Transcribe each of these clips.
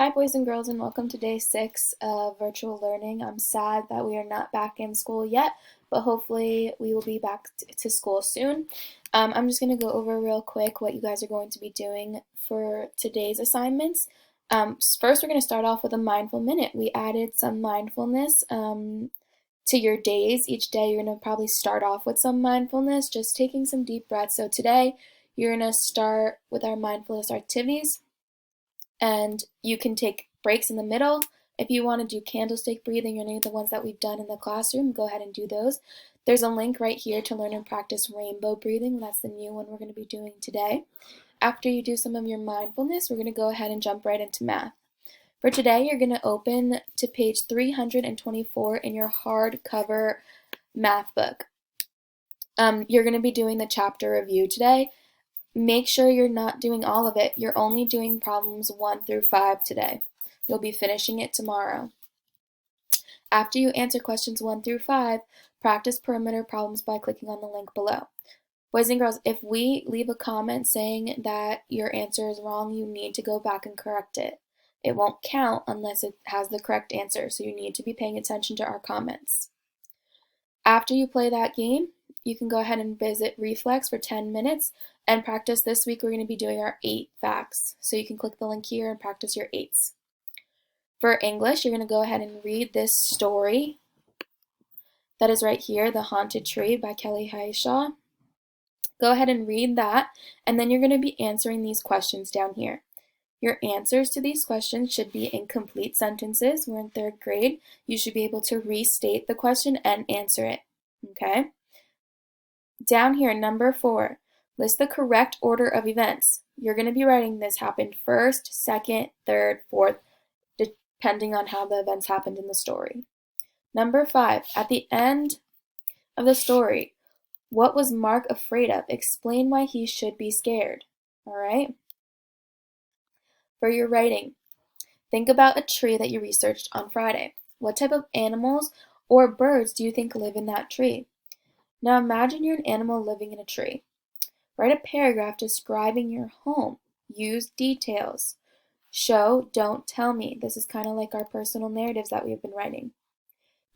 Hi, boys and girls, and welcome to day 6 of virtual learning. I'm sad that we are not back in school yet, but hopefully we will be back to school soon. I'm just going to go over real quick what you guys are going to be doing for today's assignments. First, we're going to start off with a mindful minute. We added some mindfulness to your days. Each day, you're going to probably start off with some mindfulness, just taking some deep breaths. So today, you're going to start with our mindfulness activities. And you can take breaks in the middle. If you want to do candlestick breathing or any of the ones that we've done in the classroom, go ahead and do those. There's a link right here to learn and practice rainbow breathing. That's the new one we're going to be doing today. After you do some of your mindfulness, we're going to go ahead and jump right into math. For today, you're going to open to page 324 in your hardcover math book. You're going to be doing the chapter review today. Make sure you're not doing all of it. You're only doing problems 1 through 5 today. You'll be finishing it tomorrow. After you answer questions 1 through 5, practice perimeter problems by clicking on the link below. Boys and girls, if we leave a comment saying that your answer is wrong, you need to go back and correct it. It won't count unless it has the correct answer, so you need to be paying attention to our comments. After you play that game, you can go ahead and visit Reflex for 10 minutes and practice. This week we're going to be doing our 8 facts. So you can click the link here and practice your 8s. For English, you're going to go ahead and read this story that is right here, The Haunted Tree by Kelly Hiashaw. Go ahead and read that, and then you're going to be answering these questions down here. Your answers to these questions should be in complete sentences. We're in 3rd grade. You should be able to restate the question and answer it. Okay? Down here, number 4, list the correct order of events. You're going to be writing this happened first, second, third, fourth, depending on how the events happened in the story. Number 5, at the end of the story, what was Mark afraid of? Explain why he should be scared. All right? For your writing, think about a tree that you researched on Friday. What type of animals or birds do you think live in that tree? Now imagine you're an animal living in a tree. Write a paragraph describing your home. Use details. Show, don't tell me. This is kind of like our personal narratives that we've been writing.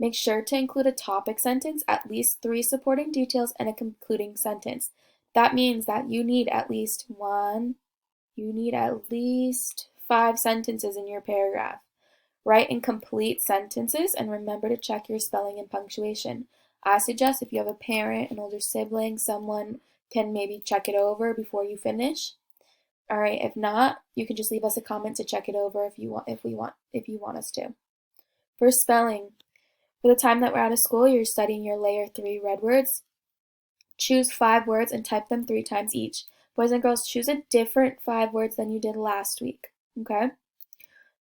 Make sure to include a topic sentence, at least 3 supporting details, and a concluding sentence. That means that you need at least 5 sentences in your paragraph. Write in complete sentences and remember to check your spelling and punctuation. I suggest if you have a parent, an older sibling, someone can maybe check it over before you finish. All right, if not, you can just leave us a comment to check it over if you want us to. For spelling, for the time that we're out of school, you're studying your layer 3 red words. Choose 5 words and type them 3 times each. Boys and girls, choose a different 5 words than you did last week, okay?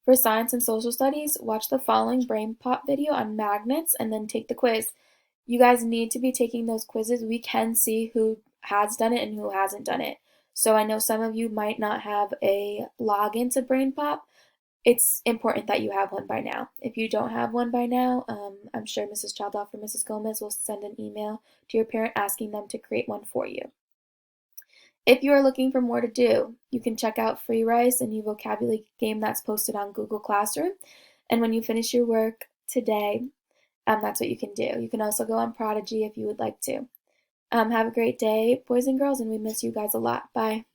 For science and social studies, watch the following brain pop video on magnets and then take the quiz. You guys need to be taking those quizzes. We can see who has done it and who hasn't done it. So I know some of you might not have a login to BrainPop. It's important that you have one by now. If you don't have one by now, I'm sure Mrs. Chaldoff or Mrs. Gomez will send an email to your parent asking them to create one for you. If you are looking for more to do, you can check out Free Rice, a new vocabulary game that's posted on Google Classroom. And when you finish your work today, that's what you can do. You can also go on Prodigy if you would like to. Have a great day, boys and girls, and we miss you guys a lot. Bye.